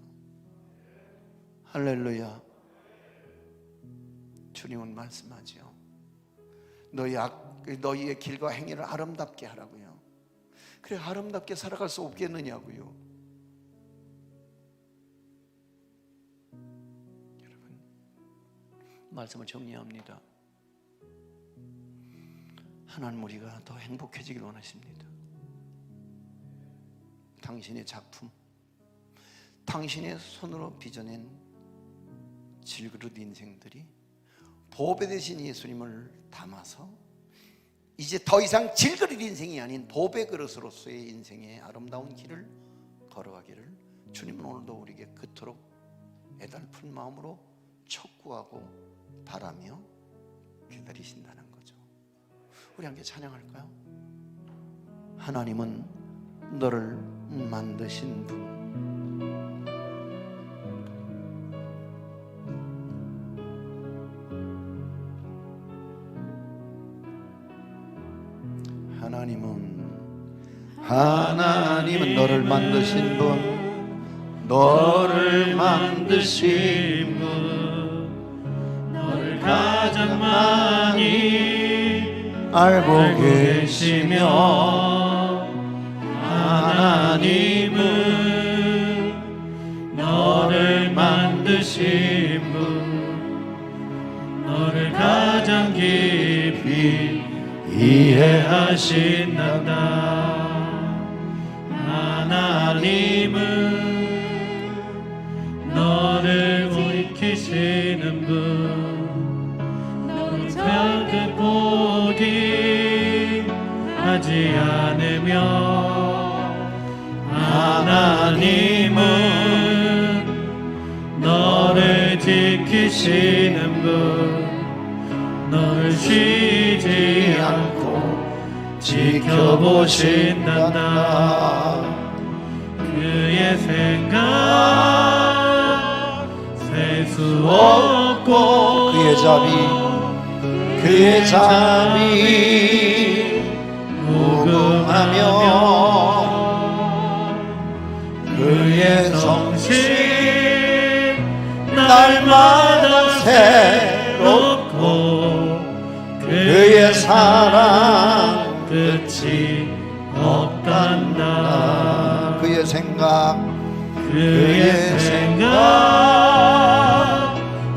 할렐루야. 주님은 말씀하죠. 너희의 길과 행위를 아름답게 하라고요. 그래, 아름답게 살아갈 수 없겠느냐고요. 여러분, 말씀을 정리합니다. 하나님 우리가 더 행복해지길 원하십니다. 당신의 작품, 당신의 손으로 빚어낸 질그릇 인생들이 보배 되신 예수님을 담아서 이제 더 이상 질그릇 인생이 아닌 보배 그릇으로서의 인생의 아름다운 길을 걸어가기를 주님은 오늘도 우리에게 그토록 애달픈 마음으로 촉구하고 바라며 기다리신다는 거죠. 우리 함께 찬양할까요? 하나님은 너를 만드신 분, 하나님은 너를 만드신 분, 너를 만드신 분, 너를 가장 많이 알고 계시며, 하나님은 너를 만드신 분, 너를 가장 깊이 이해하신단다. 하나님은 너를 지키시는 분, 너를 벽을 포기하지 않으며, 하나님은 지키시는 분 너를 쉬지 않고 지켜보신단다. 그의 생각 셀 수 없고 그의 자비 무궁하며 그의 성실 날마다 새롭고 그의 사랑 끝이 없단다. 그의 생각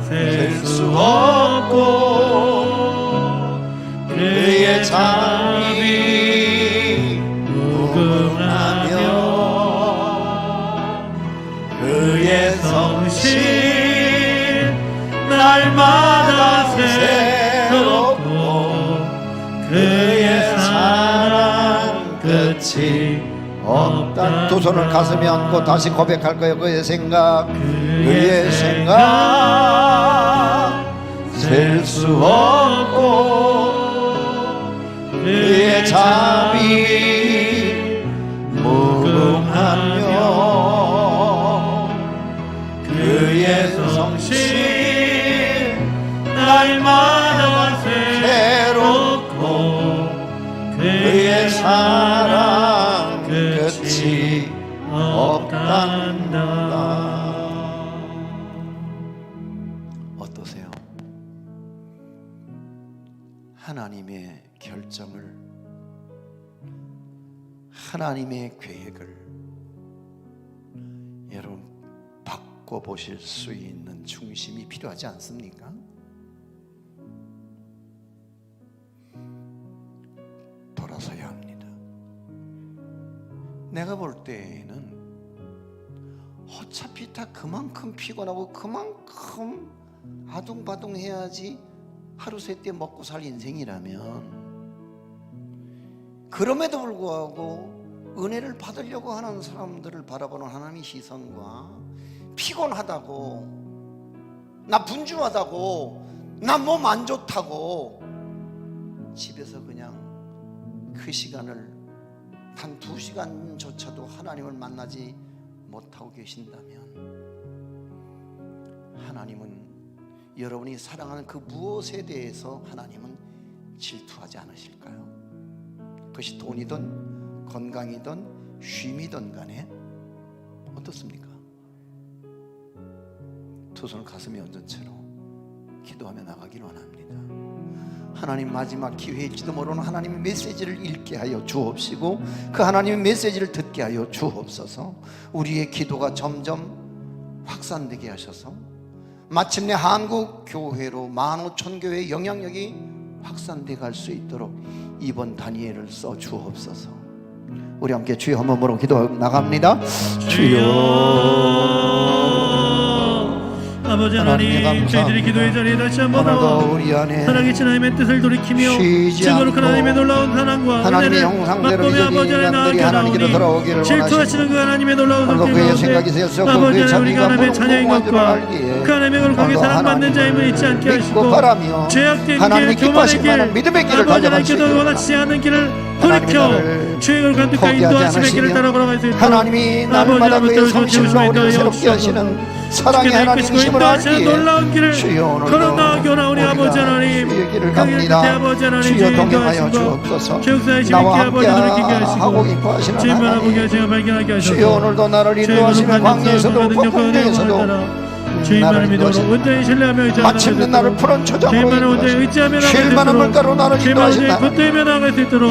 셀 수 없고 그의 자비 무궁하며 그의 성실 날마다 새롭고 그의 사랑 끝이 없다. 두 손을 가슴에 얹고 다시 고백할 거예요. 그의 생각 셀 수 없고 그의 자비 무궁하며 그의 성실 날마다 새롭고 그의 사랑 끝이 없단다. 어떠세요? 하나님의 결정을, 하나님의 계획을 여러분 바꿔보실 수 있는 중심이 필요하지 않습니까? 돌아서야 합니다. 내가 볼 때에는 어차피 다 그만큼 피곤하고 그만큼 아둥바둥해야지 하루 세끼 먹고 살 인생이라면, 그럼에도 불구하고 은혜를 받으려고 하는 사람들을 바라보는 하나님의 시선과 피곤하다고, 나 분주하다고, 나 몸 안 좋다고 집에서 그냥 그 시간을 단 2시간조차도 하나님을 만나지 못하고 계신다면, 하나님은 여러분이 사랑하는 그 무엇에 대해서 하나님은 질투하지 않으실까요? 그것이 돈이든 건강이든 쉼이든 간에 어떻습니까? 두 손을 가슴에 얹은 채로 기도하며 나가기를 원합니다. 하나님, 마지막 기회일지도 모르는 하나님의 메시지를 읽게 하여 주옵시고 그 하나님의 메시지를 듣게 하여 주옵소서. 우리의 기도가 점점 확산되게 하셔서 마침내 한국 교회로 15,000교회의 영향력이 확산돼 갈 수 있도록 이번 다니엘을 써 주옵소서. 우리 함께 주여 한번 부르고 기도 나갑니다. 주여, 아버지 하나님, 저희들이 기도의 자리에 다시 한번 나와 살아계신 하나님의 뜻을 돌이키며 지금으로 하나님의 놀라운 사랑과 하나님의 은혜를 형상대로 맛보며 아버지 하나님 나아가 하나님께로 돌아오기를 나오니 질투하시는 그 하나님의 놀라운 그의 성품 생각이 가운데 되었어. 아버지 그의 하나님, 우리가 하나님의 자비가 자녀인 무궁한 줄 것과 알기에 그 하나님의 걸국에 사랑받는 자임을 잊지 않게 하시고 바라며 죄악된 하나님이 길, 교만의 기뻐하실 길, 만한 믿음의 길을 아버지 가져갈 수 하나님께도 있도록 원하지 않는 길을 하나님이 돌이켜 나를 죄악을 간득하게 포기하지 인도하심의 길을 않으시며 따라 걸어갈 수 있도록 하나님이 날마다 그의 성실로 우리를 새롭게 하시는 사랑의 하나님이심을 알기에 놀라운 길을 주여 걸어 오늘도 나아가 오니 아버지 하나님, 주의 길을 그 길을 갑니다. 아버지 하나님 주여 동행하여 인도하시고 주옵소서. 최육사의 나와 아버지 하나님 기게 함께하고 하시고 기뻐하시는 주님만 보게 하나님, 하시며 발견하게 하셔서 주여 오늘도 나를 인도하시며 광야에서도 폭풍중에서도 주님만을 믿음으로 인도하시는 온전히 신뢰하며 의지하며 마침내 나를 푸른 초장으로 주님만을 온전히 의지하며 나갈 수 쉴 만한 물가로 나를 주님만을 인도하신다. 온전히 붙들며 나갈 수 있도록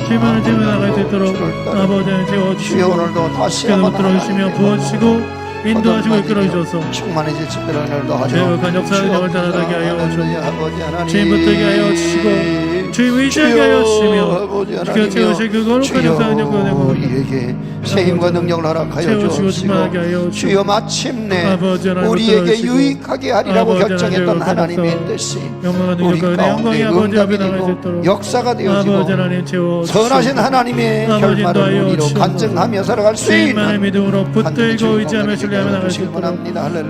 주님만을 붙들며 나갈 수 있도록 아버지 하나님 주여 채워주시고 오늘도 다시 깨닫고 한번 들어주시며 부어주시고 인도하시고 이끌어주셔서 충만해질 특별한 일도 하죠. 죄악한 역사의 영을 따라가게 하여 주시고 아버지 하나님 죄인 붙들게 하여 주시고 주님 의지하게 하여 주시며 아버지 주여 채우실 그 거룩한 역사의 능력과 은혜가 우리에게 세임과 능력을 허락하여 채우시고 주옵시고 충만하게 하여 주시고 주여 마침내 아버지 하나님 우리에게 붙들어주시고 유익하게 하리라고 아버지 결정했던 하나님 하나님의 붙들어서 뜻이 영광과 우리 능력과 은혜 가운데 영광이 아버지 앞에 응답이 나갈 수 되고 있도록 역사가 아버지 되어지고 하나님 채워 선하신 하나님의 아버지 결말을 인도하여 우리로 주시옵소서. 간증하며 살아갈 수 주님만의 있는 믿음으로 붙들고 의지하며 신뢰하며 나갈 수 있도록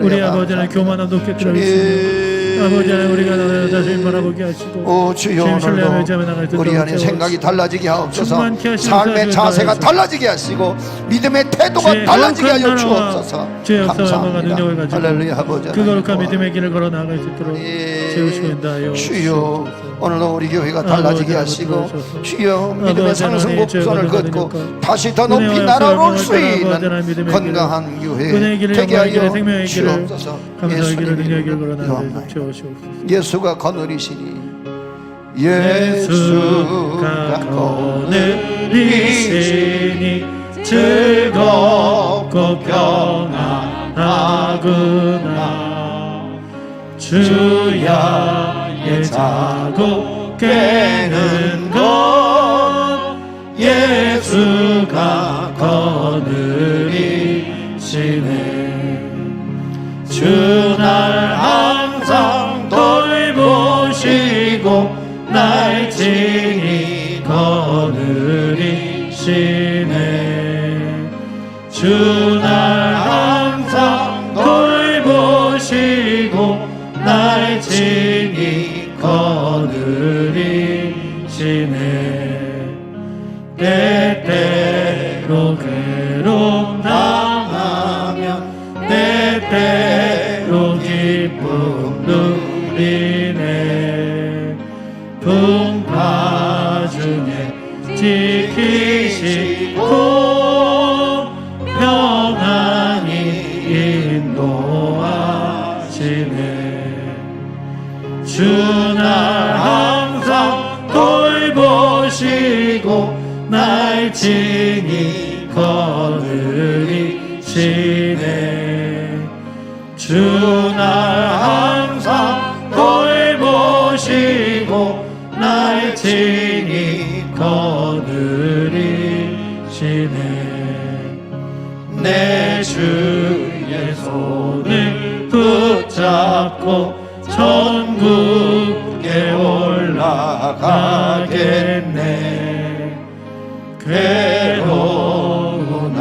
우리 아버지 하나님 교만함 높게 들어주시며 아버지 하나님 우리가 나의 자신을 바라보게 하시고 오 주여 주님 신뢰하며 오늘도 의지하며 나갈 수 있도록 우리 안에 채워주시고 생각이 달라지게 하옵소서 충만케 하시는 삶의 은사를 자세가 더하여서 달라지게 하시고 믿음의 태도가 주의 달라지게 하여 거룩한 나라와 주옵소서 주의 역사와 영광과 감사합니다 능력을 가지고 할렐루야 아버지 그 거룩한 하나님 믿음의 길을 걸어 나갈 수 있도록 채우시고 인도하여 주여 오늘도 우리 교회가 아버지 달라지게 하나님 하시고 붙들어주셔서 주여 믿음의 아버지 하나님 상승곡선을 죄와 걷고 능력과 다시 더 높이 은혜와 날아올 영광을 수 따라 아버지 있는 하나님 믿음의 건강한 은혜의 교회 길을 되게 영광의 길을 하여 생명의 길을 주옵소서 감사의 길을 능력의 길을 예수님의 걸어 이름으로 나갈 수 기도합니다. 채우시옵소서 예수가 거느리시니 예수가 거느리시니 즐겁고 평안하구나 주야의 자고 깨는 것 예수가 거느리시네 주 날 항상 돌보시고 날 친히 거느리시네 주 날 항상 돌보시고 날 친히 거느리시네 때때로 괴로움 당하면 때때로 기쁨 누리네 풍파 중에 지키시고 평안히 인도하시네 주 날 항상 돌보시고 날 친히 거느리시네 주 날 항상 돌보시고 날 친히 거느리시네 내 주의 손을 붙잡고 천국에 올라가겠네 괴로우나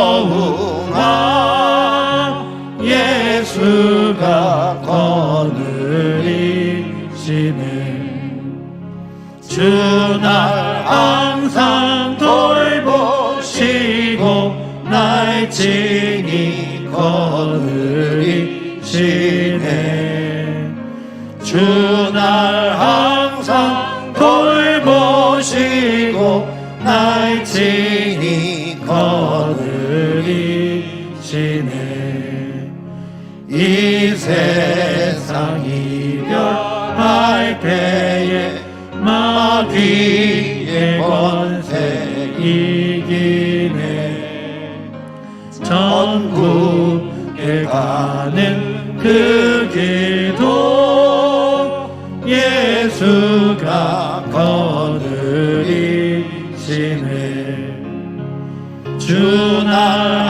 즐거우나 예수가 거느리시네 주 날 항상 돌보시고 날 친히 거느리시네 주 날 항상 돌보시고 날 친히 거느리시네 이 세상 이별할 때에 마귀의 권세 이기네 천국에 가는 그 길도 예수가 거느리시네 주 날